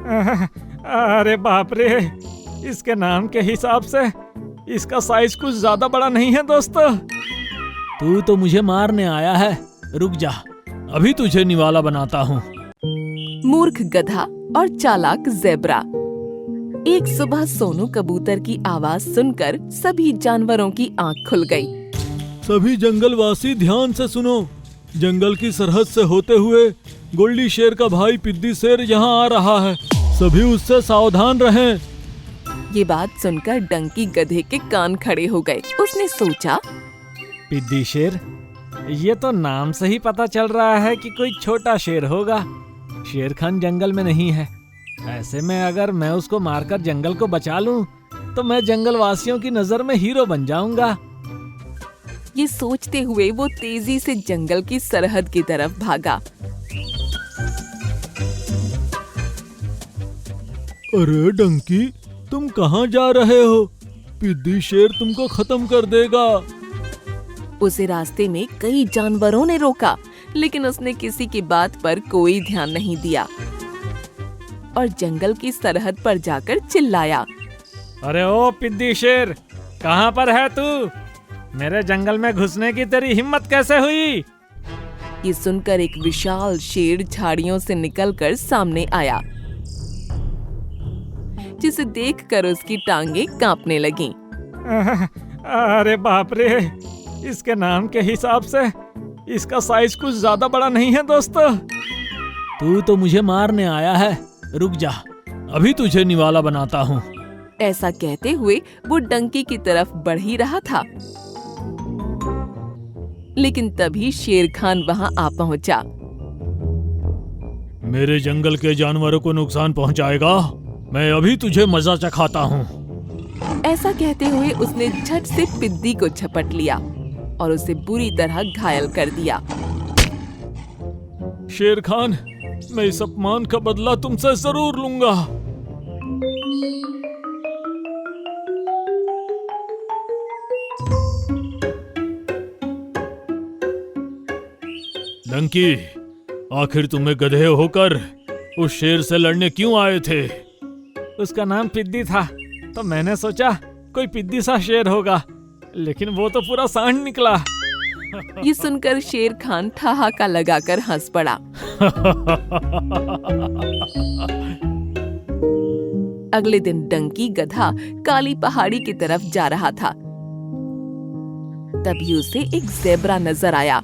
अरे बाप रे, इसके नाम के हिसाब से इसका साइज कुछ ज्यादा बड़ा नहीं है दोस्त। तू तो मुझे मारने आया है, रुक जा, अभी तुझे निवाला बनाता हूँ। मूर्ख गधा और चालाक ज़ेब्रा। एक सुबह सोनू कबूतर की आवाज सुनकर सभी जानवरों की आंख खुल गई। सभी जंगलवासी ध्यान से सुनो, जंगल की सरहद से होते हुए गोल्डी शेर का भाई पिद्दी शेर यहाँ आ रहा है, सभी उससे सावधान रहें। ये बात सुनकर डंकी गधे के कान खड़े हो गए। उसने सोचा, पिद्दी शेर, ये तो नाम से ही पता चल रहा है कि कोई छोटा शेर होगा। शेर खान जंगल में नहीं है, ऐसे में अगर मैं उसको मारकर जंगल को बचा लूं, तो मैं जंगल वासियों की नजर में हीरो बन जाऊंगा। ये सोचते हुए वो तेजी से जंगल की सरहद की तरफ भागा। अरे डंकी, तुम कहाँ जा रहे हो? पिद्दी शेर तुमको खत्म कर देगा। उसे रास्ते में कई जानवरों ने रोका, लेकिन उसने किसी की बात पर कोई ध्यान नहीं दिया और जंगल की सरहद पर जाकर चिल्लाया, अरे ओ पिद्दी शेर, कहाँ पर है तू? मेरे जंगल में घुसने की तेरी हिम्मत कैसे हुई? ये सुनकर एक विशाल शेर झाड़ियों से निकलकर सामने आया, जिसे देखकर उसकी टांगे कांपने लगीं। अरे बाप रे, इसके नाम के हिसाब से इसका साइज कुछ ज्यादा बड़ा नहीं है दोस्त। तू तो मुझे मारने आया है, रुक जा, अभी तुझे निवाला बनाता हूँ। ऐसा कहते हुए वो डंकी की तरफ बढ़ ही रहा था, लेकिन तभी शेर खान वहाँ आ पहुँचा। मेरे जंगल के जानवरों को नुकसान पहुँचाएगा, मैं अभी तुझे मजा चखाता हूँ। ऐसा कहते हुए उसने झट से पिद्दी को झपट लिया और उसे बुरी तरह घायल कर दिया। शेर खान, मैं इस अपमान का बदला तुमसे जरूर लूंगा। डंकी, आखिर तुम्हें गधे होकर उस शेर से लड़ने क्यों आए थे? उसका नाम पिद्दी था, तो मैंने सोचा कोई पिद्दी सा शेर होगा, लेकिन वो तो पूरा सांड निकला। ये सुनकर शेर खान ठहाका लगाकर हंस पड़ा। अगले दिन डंकी गधा काली पहाड़ी की तरफ जा रहा था। तभी उसे एक ज़ेब्रा नजर आया।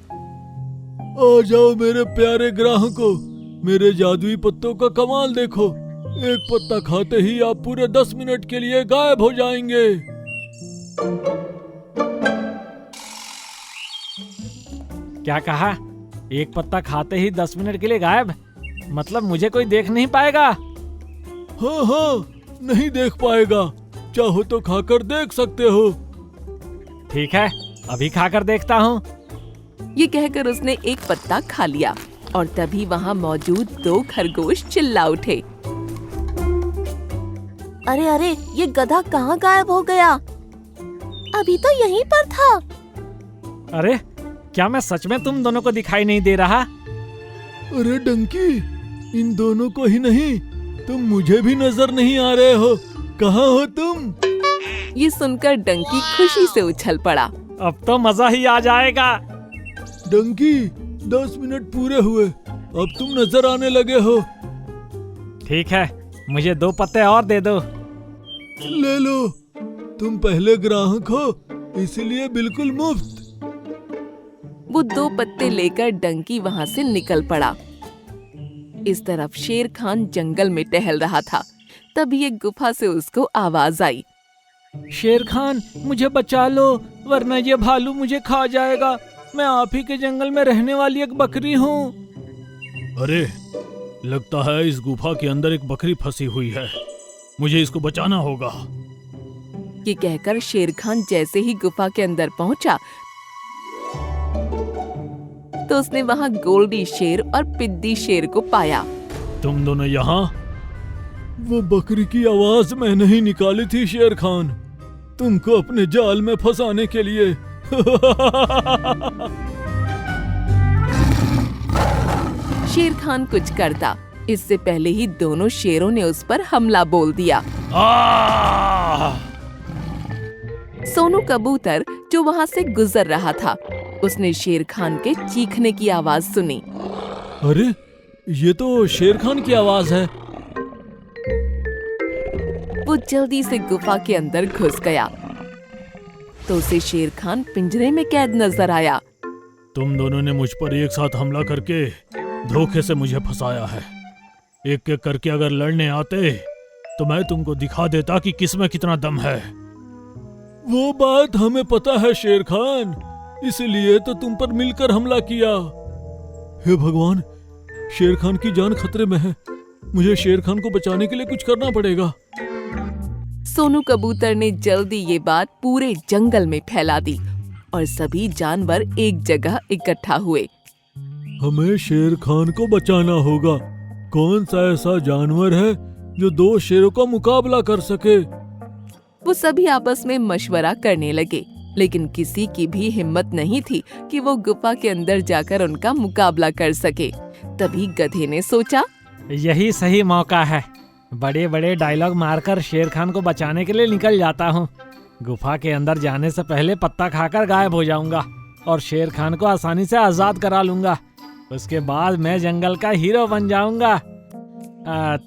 आ जाओ मेरे प्यारे ग्राहकों, मेरे जादुई पत्तों का कमाल देखो। एक पत्ता खाते ही आप पूरे 10 मिनट के लिए गायब हो जाएंगे। क्या कहा? एक पत्ता खाते ही 10 मिनट के लिए गायब? मतलब मुझे कोई देख नहीं पाएगा? हाँ हाँ, नहीं देख पाएगा, चाहो तो खाकर देख सकते हो। ठीक है, अभी खाकर देखता हूँ। ये कहकर उसने एक पत्ता खा लिया और तभी वहाँ मौजूद 2 खरगोश चिल्ला उठे, अरे अरे, ये गधा कहाँ गायब हो गया? अभी तो यहीं पर था। अरे, क्या मैं सच में तुम दोनों को दिखाई नहीं दे रहा? अरे डंकी, इन दोनों को ही नहीं, तुम मुझे भी नजर नहीं आ रहे हो। कहाँ हो तुम? ये सुनकर डंकी खुशी से उछल पड़ा। अब तो मजा ही आ जाएगा। डंकी, 10 मिनट पूरे हुए, अब तुम नजर आने लगे हो। ठीक है, मुझे 2 पत्ते और दे दो। ले लो, तुम पहले ग्राहक हो, इसीलिए बिल्कुल मुफ्त। वो 2 पत्ते लेकर डंकी वहाँ से निकल पड़ा। इस तरफ शेर खान जंगल में टहल रहा था। तभी एक गुफा से उसको आवाज आई, शेर खान, मुझे बचा लो, वरना ये भालू मुझे खा जाएगा। मैं आप ही के जंगल में रहने वाली एक बकरी हूँ। अरे, लगता है इस गुफा के अंदर एक बकरी फंसी हुई है, मुझे इसको बचाना होगा। ये कहकर शेर खान जैसे ही गुफा के अंदर पहुंचा, तो उसने वहाँ गोल्डी शेर और पिद्दी शेर को पाया। तुम दोनों यहाँ? वो बकरी की आवाज मैंने ही निकाली थी शेर खान, तुमको अपने जाल में फंसाने के लिए। शेर खान कुछ करता, इससे पहले ही दोनों शेरों ने उस पर हमला बोल दिया। सोनू कबूतर जो वहाँ से गुजर रहा था, उसने शेर खान के चीखने की आवाज सुनी। अरे ये तो शेर खान की आवाज है। वो जल्दी से गुफा के अंदर घुस गया तो उसे शेर खान पिंजरे में कैद नजर आया। तुम दोनों ने मुझ पर एक साथ हमला करके धोखे से मुझे फंसाया है। एक एक करके अगर लड़ने आते तो मैं तुमको दिखा देता कि किसमें कितना दम है। वो बात हमें पता है शेर खान, इसलिए तो तुम पर मिलकर हमला किया। हे भगवान, शेर खान की जान खतरे में है। मुझे शेर खान को बचाने के लिए कुछ करना पड़ेगा। सोनू कबूतर ने जल्दी ये बात पूरे जंगल में फैला दी और सभी जानवर एक जगह इकट्ठा हुए। हमें शेर खान को बचाना होगा। कौन सा ऐसा जानवर है जो दो शेरों का मुकाबला कर सके? वो सभी आपस में मशवरा करने लगे, लेकिन किसी की भी हिम्मत नहीं थी कि वो गुफा के अंदर जाकर उनका मुकाबला कर सके। तभी गधे ने सोचा, यही सही मौका है। बड़े बड़े डायलॉग मारकर शेर खान को बचाने के लिए निकल जाता हूँ। गुफा के अंदर जाने से पहले पत्ता खाकर गायब हो जाऊंगा और शेर खान को आसानी से आजाद करा लूंगा। उसके बाद मैं जंगल का हीरो बन जाऊंगा।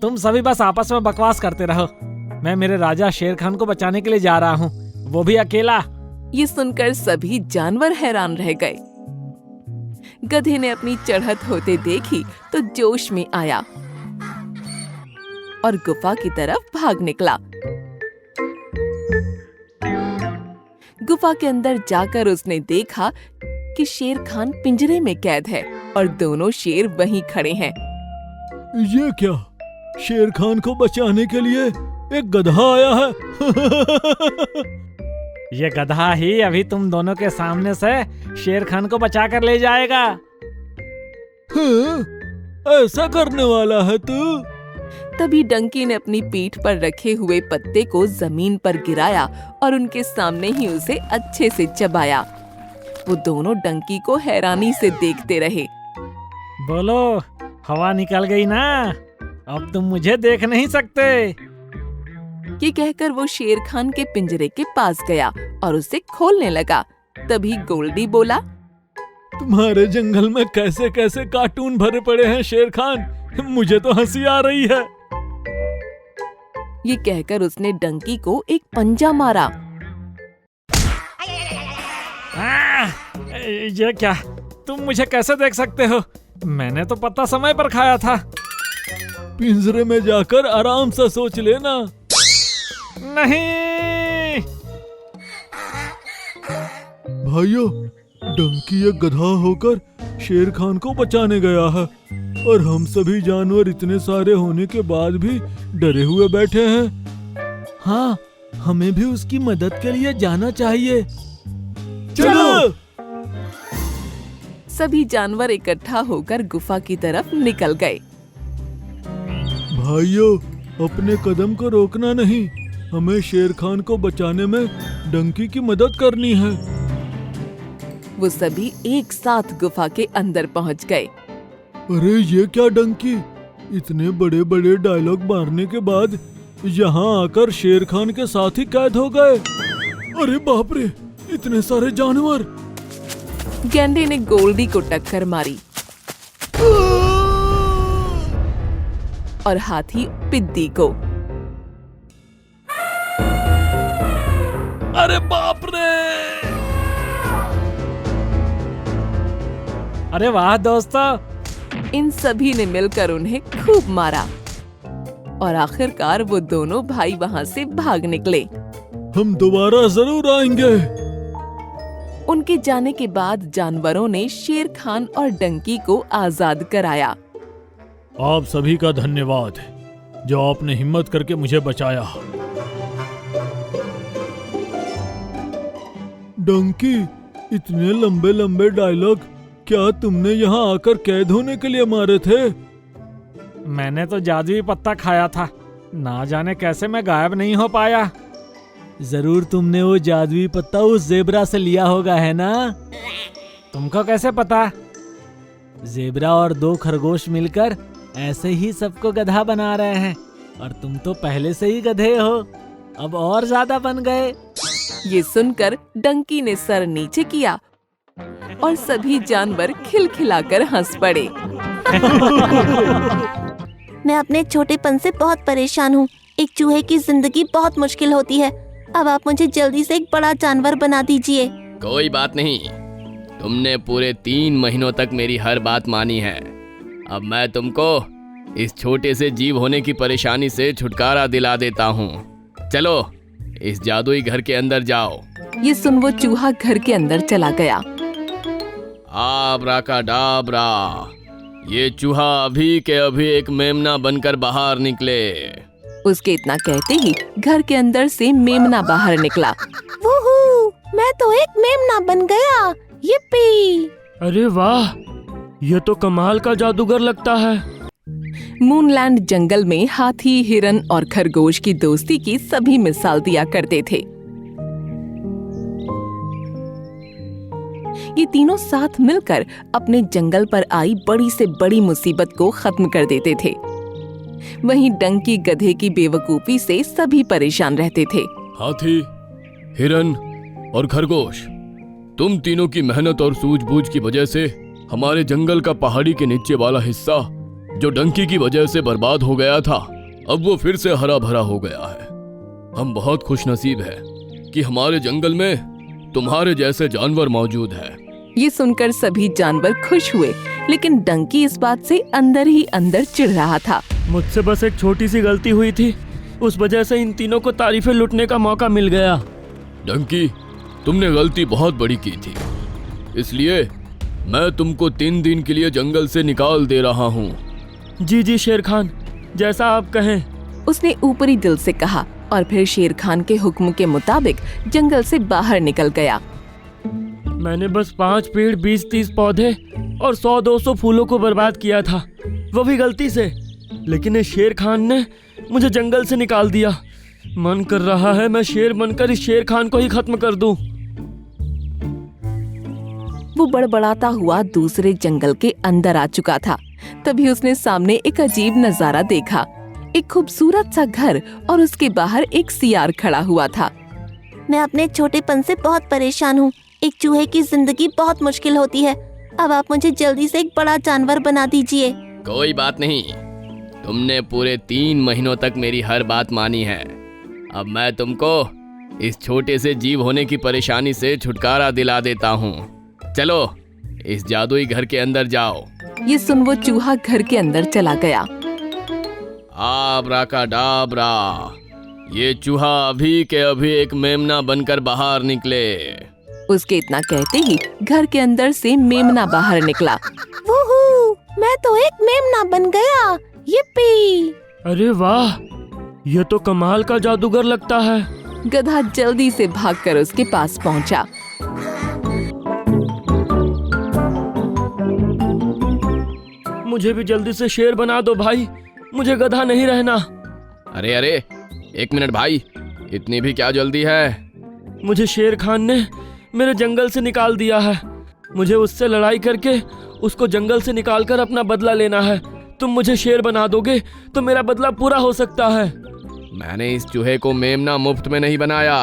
तुम सभी बस आपस में बकवास करते रहो। मैं मेरे राजा शेर खान को बचाने के लिए जा रहा हूँ, वो भी अकेला। ये सुनकर सभी जानवर हैरान रह गए। गधे ने अपनी चढ़त होते देखी तो जोश में आया और गुफा की तरफ भाग निकला। गुफा के अंदर जाकर उसने देखा कि शेर खान पिंजरे में कैद है और दोनों शेर वहीं खड़े हैं। ये क्या? शेर खान को बचाने के लिए एक गधा आया है। ये गधा ही अभी तुम दोनों के सामने से शेर खान को बचा कर ले जाएगा। हाँ, ऐसा करने वाला है तू? तभी डंकी ने अपनी पीठ पर रखे हुए पत्ते को जमीन पर गिराया और उनके सामने ही उसे अच्छे से चबाया। वो दोनों डंकी को हैरानी से देखते रहे। बोलो, हवा निकल गई ना? अब तुम मुझे देख नहीं सकते। ये कहकर वो शेर खान के पिंजरे के पास गया और उसे खोलने लगा। तभी गोल्डी बोला, तुम्हारे जंगल में कैसे कैसे कार्टून भरे पड़े हैं शेर खान, मुझे तो हंसी आ रही है। ये कहकर उसने डंकी को एक पंजा मारा। ये क्या? तुम मुझे कैसे देख सकते हो? मैंने तो पत्ता समय पर खाया था। पिंजरे में जाकर आराम से सोच लेना। नहीं भाइयों, डंकी एक गधा होकर शेर खान को बचाने गया है और हम सभी जानवर इतने सारे होने के बाद भी डरे हुए बैठे हैं। हाँ, हमें भी उसकी मदद के लिए जाना चाहिए। चलो! सभी जानवर इकट्ठा होकर गुफा की तरफ निकल गए। भाइयों, अपने कदम को रोकना नहीं। हमें शेर खान को बचाने में डंकी की मदद करनी है। वो सभी एक साथ गुफा के अंदर पहुंच गए। अरे ये क्या डंकी, इतने बड़े बड़े डायलॉग मारने के बाद यहाँ आकर शेर खान के साथ ही कैद हो गए। अरे बाप रे, इतने सारे जानवर। गैंडे ने गोल्डी को टक्कर मारी और हाथी पिद्दी को। अरे बाप रे! अरे वाह दोस्तों, इन सभी ने मिलकर उन्हें खूब मारा और आखिरकार वो दोनों भाई वहाँ से भाग निकले। हम दोबारा जरूर आएंगे। उनके जाने के बाद जानवरों ने शेर खान और डंकी को आजाद कराया। आप सभी का धन्यवाद जो आपने हिम्मत करके मुझे बचाया। डंकी, इतने लंबे लंबे डायलॉग क्या तुमने यहाँ आकर कैद होने के लिए मारे थे? मैंने तो जादुई पत्ता खाया था, ना जाने कैसे मैं गायब नहीं हो पाया। जरूर तुमने वो जादुई पत्ता उस जेब्रा से लिया होगा, है ना? तुमको कैसे पता? जेब्रा और दो खरगोश मिलकर ऐसे ही सबको गधा बना रहे हैं और तुम तो पहले से ही गधे हो, अब और ज्यादा बन गए। ये सुनकर डंकी ने सर नीचे किया और सभी जानवर खिलखिलाकर हंस पड़े। मैं अपने छोटेपन से बहुत परेशान हूँ। एक चूहे की जिंदगी बहुत मुश्किल होती है। अब आप मुझे जल्दी से एक बड़ा जानवर बना दीजिए। कोई बात नहीं, तुमने पूरे 3 महीनों तक मेरी हर बात मानी है। अब मैं तुमको इस छोटे से जीव होने की परेशानी से छुटकारा दिला देता हूँ। चलो इस जादुई घर के अंदर जाओ। ये सुन वो चूहा घर के अंदर चला गया। आब्राकाडाब्रा, ये चूहा अभी के अभी एक मेमना बनकर बाहर निकले। उसके इतना कहते ही घर के अंदर से मेमना बाहर निकला। वूहू, मैं तो एक मेमना बन गया। yippee! अरे वाह, ये तो कमाल का जादूगर लगता है। मूनलैंड जंगल में हाथी, हिरन और खरगोश की दोस्ती की सभी मिसाल दिया करते थे। ये तीनों साथ मिलकर अपने जंगल पर आई बड़ी से बड़ी मुसीबत को खत्म कर देते थे। वहीं डंकी गधे की बेवकूफी से सभी परेशान रहते थे। हाथी, हिरन और खरगोश, तुम तीनों की मेहनत और सूझबूझ की वजह से हमारे जंगल का पहाड़ी के नीचे वाला हिस्सा, जो डंकी की वजह से बर्बाद हो गया था, अब वो फिर से हरा भरा हो गया है। हम बहुत खुशनसीब हैं कि हमारे जंगल में तुम्हारे जैसे जानवर मौजूद हैं। ये सुनकर सभी जानवर खुश हुए, लेकिन डंकी इस बात से अंदर ही अंदर चिढ़ रहा था। मुझसे बस एक छोटी सी गलती हुई थी, उस वजह से इन तीनों को तारीफें लुटने का मौका मिल गया। डंकी, तुमने गलती बहुत बड़ी की थी, इसलिए मैं तुमको 3 दिन के लिए जंगल से निकाल दे रहा हूँ। जी जी शेर खान, जैसा आप कहें। उसने ऊपरी दिल से कहा और फिर शेर खान के हुक्म के मुताबिक जंगल से बाहर निकल गया। मैंने बस 5 पेड़, 20-30 पौधे और 100-200 फूलों को बर्बाद किया था, वो भी गलती से। लेकिन इस शेर खान ने मुझे जंगल से निकाल दिया। मन कर रहा है मैं शेर बनकर इस शेर खान को ही खत्म कर दूं। वो बड़बड़ाता हुआ दूसरे जंगल के अंदर आ चुका था। तभी उसने सामने एक अजीब नजारा देखा। एक खूबसूरत सा घर और उसके बाहर एक सियार खड़ा हुआ था। मैं अपने छोटेपन से बहुत परेशान हूँ। एक चूहे की जिंदगी बहुत मुश्किल होती है। अब आप मुझे जल्दी से एक बड़ा जानवर बना दीजिए। कोई बात नहीं, तुमने पूरे 3 महीनों तक मेरी हर बात मानी है। अब मैं तुमको इस छोटे से जीव होने की परेशानी से छुटकारा दिला देता हूँ। चलो इस जादुई घर के अंदर जाओ। ये सुन वो चूहा घर के अंदर चला गया। आब्राकाडाब्रा, ये चूहा अभी के अभी एक मेमना बनकर बाहर निकले। उसके इतना कहते ही घर के अंदर से मेमना बाहर निकला। वूहू, मैं तो एक मेमना बन गया। yippee! अरे वाह, ये तो कमाल का जादूगर लगता है। गधा जल्दी से भागकर उसके पास पहुंचा। मुझे भी जल्दी से शेर बना दो भाई, मुझे गधा नहीं रहना। अरे अरे, 1 मिनट भाई, इतनी भी क्या जल्दी है? मुझे शेर खान ने मेरे जंगल से निकाल दिया है। मुझे उससे लड़ाई करके उसको जंगल से निकालकर अपना बदला लेना है। तुम मुझे शेर बना दोगे तो मेरा बदला पूरा हो सकता है। मैंने इस चूहे को मेमना मुफ्त में नहीं बनाया।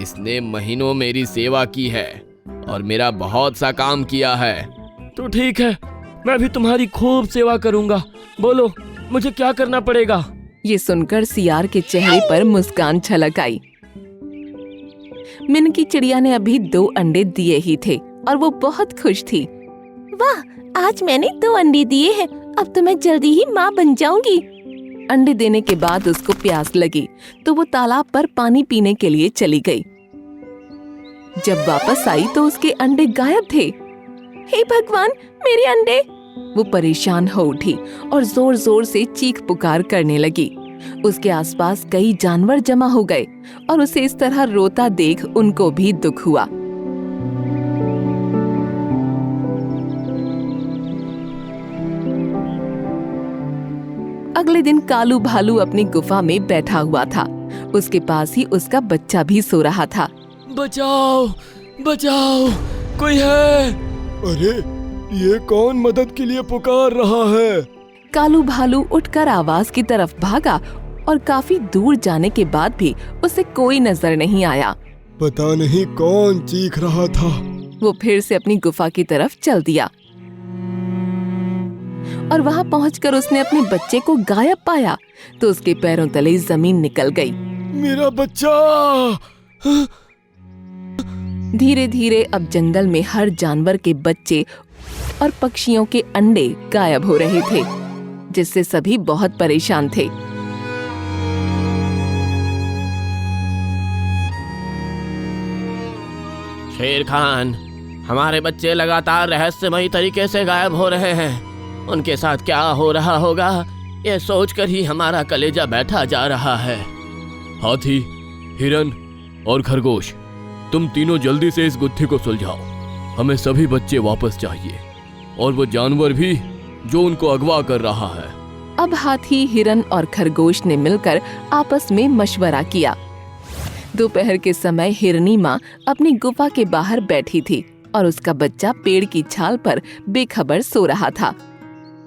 इसने महीनों मेरी सेवा की है और मेरा बहुत सा काम किया है। तो ठीक है, मैं भी तुम्हारी खूब सेवा करूंगा। बोलो मुझे क्या करना पड़ेगा? ये सुनकर सियार के चेहरे पर मुस्कान छलक आई। मिनकी चिड़िया ने अभी 2 अंडे दिए ही थे और वो बहुत खुश थी। वाह, आज मैंने 2 अंडे दिए हैं। अब तो मैं जल्दी ही माँ बन जाऊंगी। अंडे देने के बाद उसको प्यास लगी तो वो तालाब पर पानी पीने के लिए चली गई। जब वापस आई तो उसके अंडे गायब थे। हे भगवान, मेरे अंडे! वो परेशान हो उठी और जोर जोर से चीख पुकार करने लगी। उसके आसपास कई जानवर जमा हो गए और उसे इस तरह रोता देख उनको भी दुख हुआ। अगले दिन कालू भालू अपनी गुफा में बैठा हुआ था। उसके पास ही उसका बच्चा भी सो रहा था। बचाओ बचाओ, कोई है? अरे, ये कौन मदद के लिए पुकार रहा है? कालू भालू उठकर आवाज की तरफ भागा और काफी दूर जाने के बाद भी उसे कोई नजर नहीं आया। पता नहीं कौन चीख रहा था। वो फिर से अपनी गुफा की तरफ चल दिया और वहां पहुंचकर उसने अपने बच्चे को गायब पाया तो उसके पैरों तले जमीन निकल गई। मेरा बच्चा! धीरे धीरे अब जंगल में हर जानवर के बच्चे और पक्षियों के अंडे गायब हो रहे थे, जिससे सभी बहुत परेशान थे। शेर खान, हमारे बच्चे लगातार रहस्यमयी तरीके से गायब हो रहे हैं। उनके साथ क्या हो रहा होगा, ये सोचकर ही हमारा कलेजा बैठा जा रहा है। हाथी, हिरन और खरगोश, तुम तीनों जल्दी से इस गुत्थी को सुलझाओ। हमें सभी बच्चे वापस चाहिए और वो जानवर भी जो उनको अगवा कर रहा है। अब हाथी, हिरन और खरगोश ने मिलकर आपस में मशवरा किया। दोपहर के समय हिरनी माँ अपनी गुफा के बाहर बैठी थी और उसका बच्चा पेड़ की छाल पर बेखबर सो रहा था।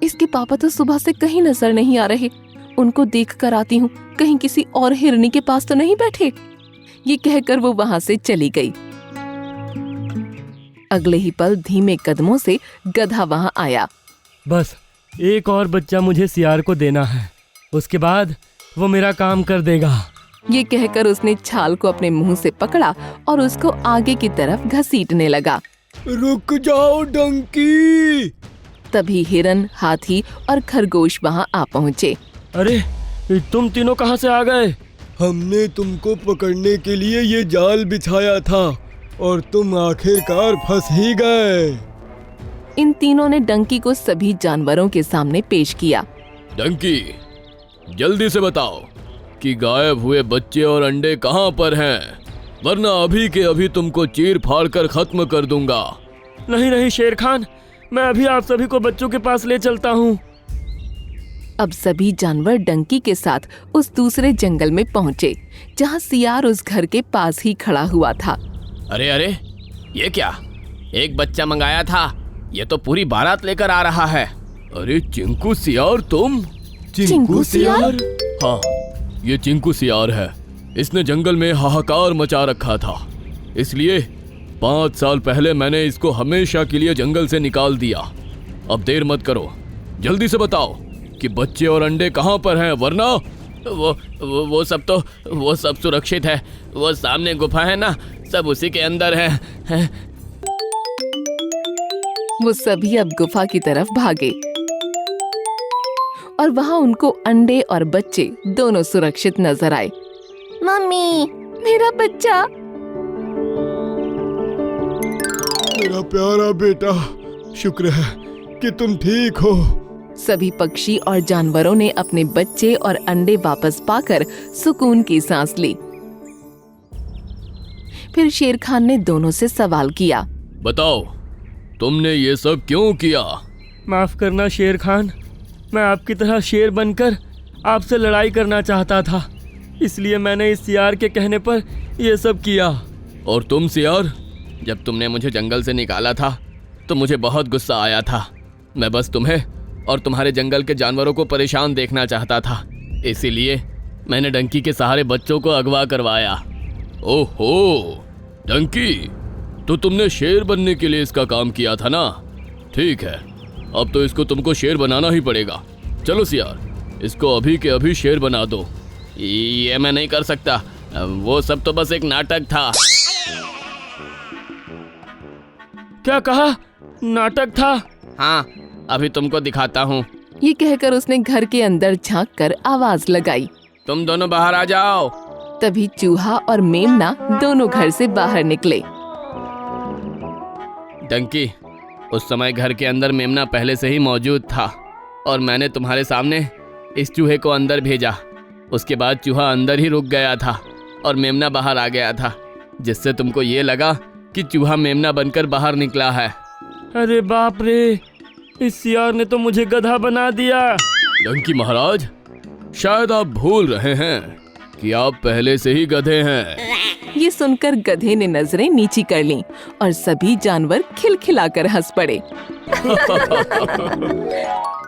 इसके पापा तो सुबह से कहीं नजर नहीं आ रहे। उनको देख कर आती हूँ, कहीं किसी और हिरनी के पास तो नहीं बैठे। ये कहकर वो वहाँ से चली गई। अगले ही पल धीमे कदमों से गधा वहाँ आया। बस एक और बच्चा मुझे सियार को देना है, उसके बाद वो मेरा काम कर देगा। ये कहकर उसने छाल को अपने मुंह से पकड़ा और उसको आगे की तरफ घसीटने लगा। रुक जाओ डंकी! तभी हिरन, हाथी और खरगोश वहाँ आ पहुँचे। अरे तुम तीनों कहाँ से आ गए? हमने तुमको पकड़ने के लिए ये जाल बिछाया था और तुम आखिरकार फंस ही गए। इन तीनों ने डंकी को सभी जानवरों के सामने पेश किया। डंकी, जल्दी से बताओ कि गायब हुए बच्चे और अंडे कहाँ पर हैं, वरना अभी के अभी तुमको चीर फाड़ कर खत्म कर दूंगा। नहीं नहीं शेर खान, मैं अभी आप सभी को बच्चों के पास ले चलता हूँ। अब सभी जानवर डंकी के साथ उस दूसरे जंगल में पहुँचे, जहाँ सियार उस घर के पास ही खड़ा हुआ था। अरे अरे, ये क्या? एक बच्चा मंगाया था, ये तो पूरी बारात लेकर आ रहा है। अरे चिंकू सियार, तुम? चिंकू सियार? हाँ, ये चिंकू सियार है। इसने जंगल में हाहाकार मचा रखा था, इसलिए 5 साल पहले मैंने इसको हमेशा के लिए जंगल से निकाल दिया। अब देर मत करो, जल्दी से बताओ कि बच्चे और अंडे कहाँ पर हैं, वरना वो सब सुरक्षित है। वो सामने गुफा है ना, सब उसी के अंदर है। वो सभी अब गुफा की तरफ भागे और वहाँ उनको अंडे और बच्चे दोनों सुरक्षित नजर आए। मम्मी, मेरा बच्चा! मेरा प्यारा बेटा, शुक्र है कि तुम ठीक हो। सभी पक्षी और जानवरों ने अपने बच्चे और अंडे वापस पाकर सुकून की सांस ली। फिर शेर खान ने दोनों से सवाल किया। बताओ, तुमने ये सब क्यों किया? माफ करना शेर खान, मैं आपकी तरह शेर बनकर आपसे लड़ाई करना चाहता था, इसलिए मैंने इस सियार के कहने पर यह सब किया। और तुम सियार? जब तुमने मुझे जंगल से निकाला था तो मुझे बहुत गुस्सा आया था। मैं बस तुम्हें और तुम्हारे जंगल के जानवरों को परेशान देखना चाहता था, इसीलिए मैंने डंकी के सहारे बच्चों को अगवा करवाया। ओहो डंकी, तो तुमने शेर बनने के लिए इसका काम किया था ना? ठीक है, अब तो इसको तुमको शेर बनाना ही पड़ेगा। चलो सियार, इसको अभी के अभी शेर बना दो। ये मैं नहीं कर सकता, वो सब तो बस एक नाटक था। क्या कहा? नाटक था? हाँ, अभी तुमको दिखाता हूँ। ये कहकर उसने घर के अंदर झांककर आवाज लगाई। तुम दोनों बाहर आ जाओ। तभी चूहा और मेमना दोनों घर से बाहर निकले। डंकी, उस समय घर के अंदर मेमना पहले से ही मौजूद था और मैंने तुम्हारे सामने इस चूहे को अंदर भेजा। उसके बाद चूहा अंदर ही रुक गया था और मेमना बाहर आ गया था, जिससे तुमको ये लगा कि चूहा मेमना बनकर बाहर निकला है। अरे बाप रे, इस सियार ने तो मुझे गधा बना दिया। डंकी महाराज, शायद आप भूल रहे हैं कि आप पहले से ही गधे हैं। ये सुनकर गधे ने नजरें नीची कर लीं और सभी जानवर खिलखिलाकर हंस पड़े।